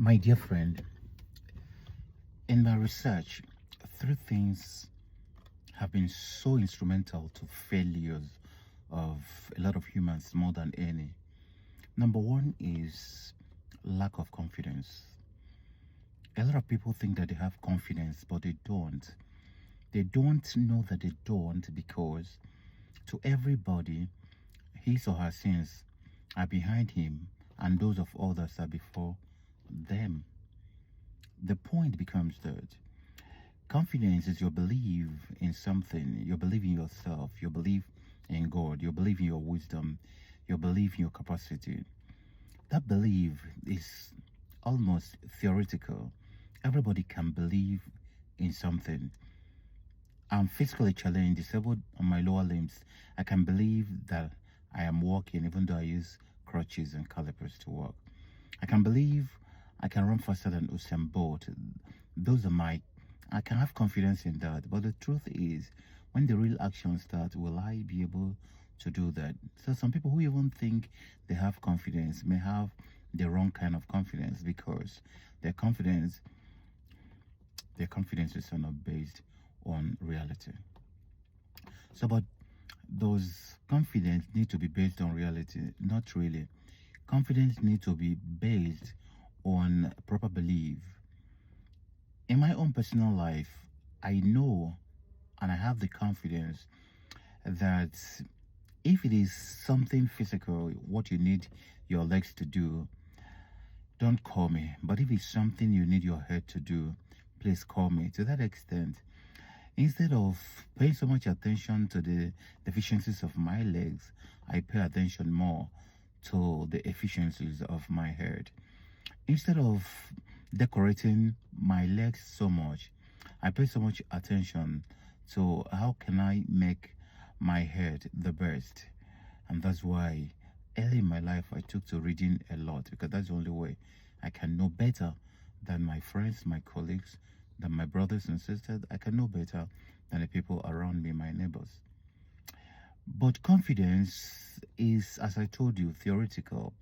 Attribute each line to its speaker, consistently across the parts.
Speaker 1: My dear friend, in my research, three things have been so instrumental to failures of a lot of humans more than any. Number one is lack of confidence. A lot of people think that they have confidence, but they don't. They don't know that they don't because to everybody, his or her sins are behind him and those of others are before them. The point becomes that confidence is your belief in something, your belief in yourself, your belief in God, your belief in your wisdom, your belief in your capacity. That belief is almost theoretical. Everybody can believe in something. I'm physically challenged, disabled on my lower limbs. I can believe that I am walking even though I use crutches and calipers to walk. I can believe I can run faster than Usain Bolt. Those are my, I can have confidence in that. But the truth is, when the real action starts, will I be able to do that? So some people who even think they have confidence may have the wrong kind of confidence because their confidence, their confidence is not based on reality. So, but those confidence need to be based on reality, not really. Confidence need to be based on proper belief. In my own personal life, I know and I have the confidence that if it is something physical, what you need your legs to do, don't call me. But if it's something you need your head to do, please call me. To that extent, instead of paying so much attention to the deficiencies of my legs, I pay attention more to the efficiencies of my head. Instead of decorating my legs so much, I pay so much attention to how can I make my head the best. And that's why early in my life I took to reading a lot because that's the only way I can know better than my friends, my colleagues, than my brothers and sisters. I can know better than the people around me, my neighbors. But confidence is, as I told you, theoretical.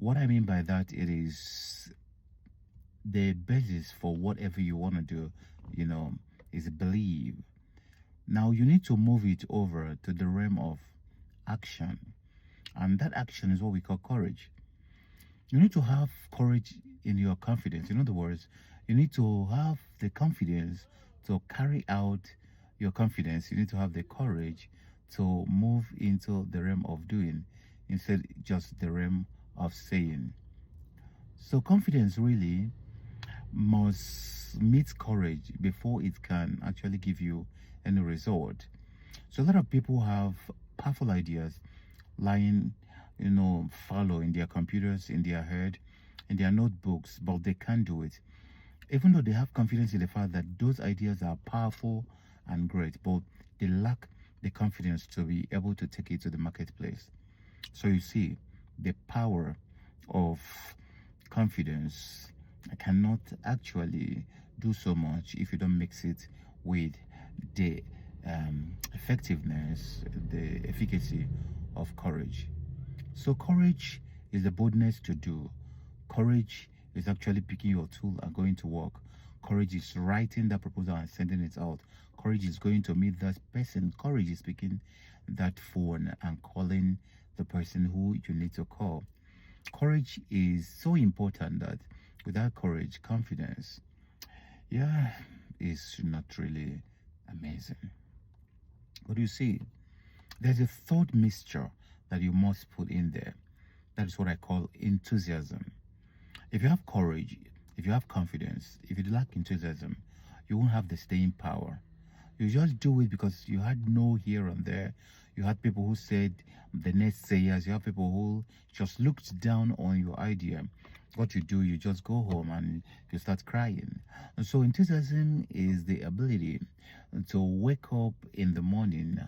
Speaker 1: What I mean by that, it is the basis for whatever you want to do, you know, is believe. Now you need to move it over to the realm of action. And that action is what we call courage. You need to have courage in your confidence. In other words, you need to have the confidence to carry out your confidence. You need to have the courage to move into the realm of doing instead just the realm of saying. So confidence really must meet courage before it can actually give you any result. So a lot of people have powerful ideas lying, fallow in their computers, in their head, in their notebooks, but they can't do it. Even though they have confidence in the fact that those ideas are powerful and great, but they lack the confidence to be able to take it to the marketplace. So you see, the power of confidence cannot actually do so much if you don't mix it with the effectiveness, the efficacy of courage. So courage is the boldness to do. Courage is actually picking your tool and going to work. Courage is writing that proposal and sending it out. Courage is going to meet that person. Courage is picking that phone and calling the person who you need to call. Courage is so important that without courage, confidence, yeah, is not really amazing. But you see, there's a third mixture that you must put in there. That is what I call enthusiasm. If you have courage, if you have confidence, if you lack enthusiasm, you won't have the staying power. You just do it because you had no here and there. You had people who said the naysayers. You have people who just looked down on your idea. What you do, you just go home and you start crying. And so enthusiasm is the ability to wake up in the morning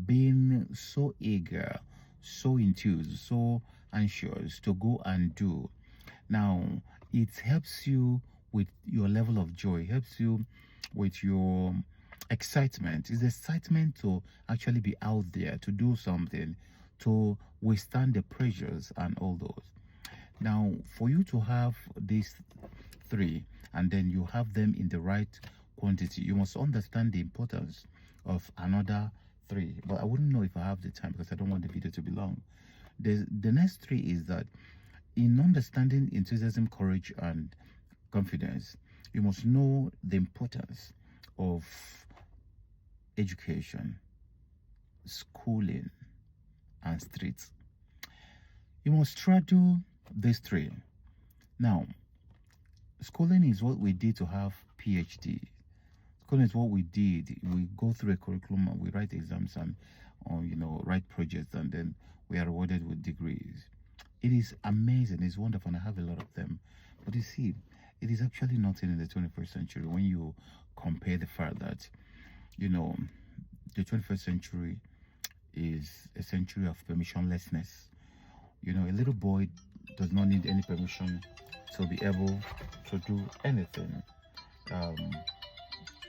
Speaker 1: being so eager, so enthused, so anxious to go and do. Now, it helps you with your level of joy, helps you with your excitement. It's excitement to actually be out there, to do something, to withstand the pressures and all those. Now, for you to have these three and then you have them in the right quantity, you must understand the importance of another three. But I wouldn't know if I have the time because I don't want the video to be long. The next three is that in understanding enthusiasm, courage, and confidence, you must know the importance of education, schooling, and streets. You must straddle these three. Now, schooling is what we did to have PhD. Schooling is what we did. We go through a curriculum and we write exams and, write projects, and then we are rewarded with degrees. It is amazing. It's wonderful, and I have a lot of them. But you see, it is actually nothing in the 21st century when you compare the fact that, the 21st century is a century of permissionlessness. A little boy does not need any permission to be able to do anything. A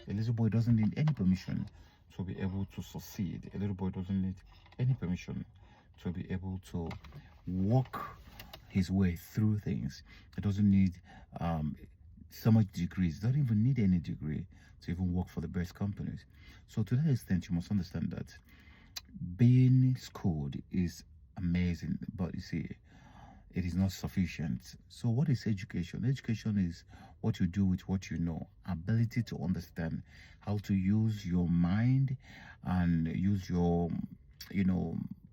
Speaker 1: little boy doesn't need any permission to be able to succeed. A little boy doesn't need any permission to be able to walk his way through things. He doesn't need so much degrees. Doesn't even need any degree to even work for the best companies. So to that extent, you must understand that being schooled is amazing, but you see, it is not sufficient. So what is education? Education is what you do with what you know, ability to understand how to use your mind and use your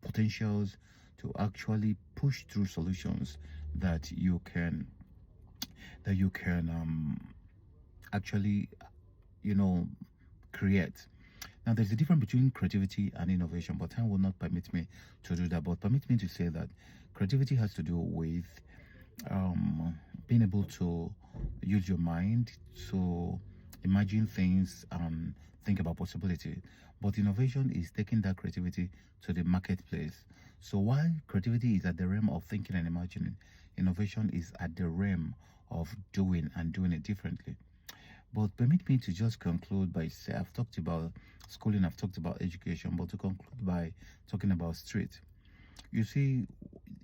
Speaker 1: potentials to actually push through solutions that you can actually create. Now, there's a difference between creativity and innovation, but time will not permit me to do that. But permit me to say that creativity has to do with being able to use your mind to imagine things and think about possibility. But innovation is taking that creativity to the marketplace. So while creativity is at the realm of thinking and imagining, innovation is at the realm of doing and doing it differently. But permit me to just conclude by saying I've talked about schooling, I've talked about education, but to conclude by talking about street. You see,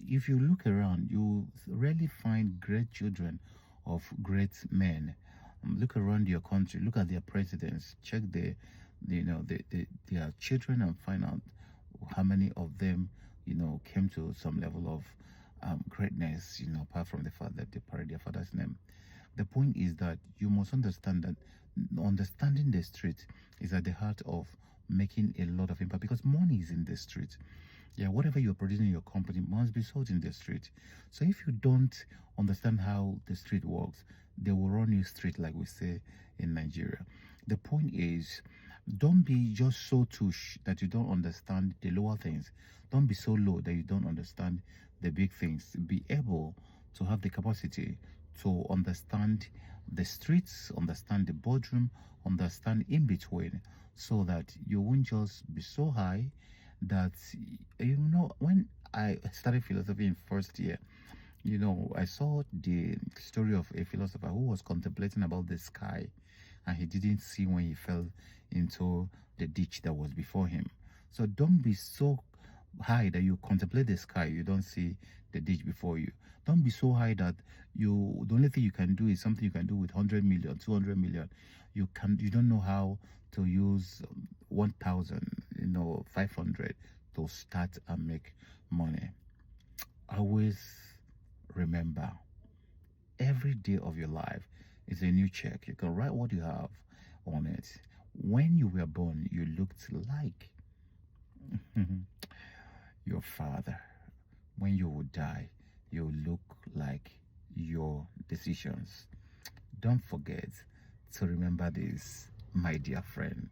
Speaker 1: if you look around, you rarely find great children of great men. Look around your country, look at their presidents, check their children and find out how many of them, came to some level of greatness, apart from the fact that they parrot their father's name. The point is that you must understand that understanding the street is at the heart of making a lot of impact, because money is in the street. Yeah, whatever you're producing in your company must be sold in the street. So if you don't understand how the street works, they will run you straight, like we say in Nigeria. The point is, don't be just so tush that you don't understand the lower things. Don't be so low that you don't understand the big things. Be able to have the capacity to understand the streets, understand the boardroom, understand in between, so that you won't just be so high that, when I started philosophy in first year, I saw the story of a philosopher who was contemplating about the sky, and he didn't see when he fell into the ditch that was before him. So don't be so high that you contemplate the sky, you don't see the ditch before you. Don't be so high that the only thing you can do is something you can do with 100 million, 200 million. You don't know how to use 1,000, 500 to start and make money. Always remember, every day of your life is a new check. You can write what you have on it. When you were born, you looked like your father. When you will die, you look like your decisions. Don't forget to remember this, my dear friend.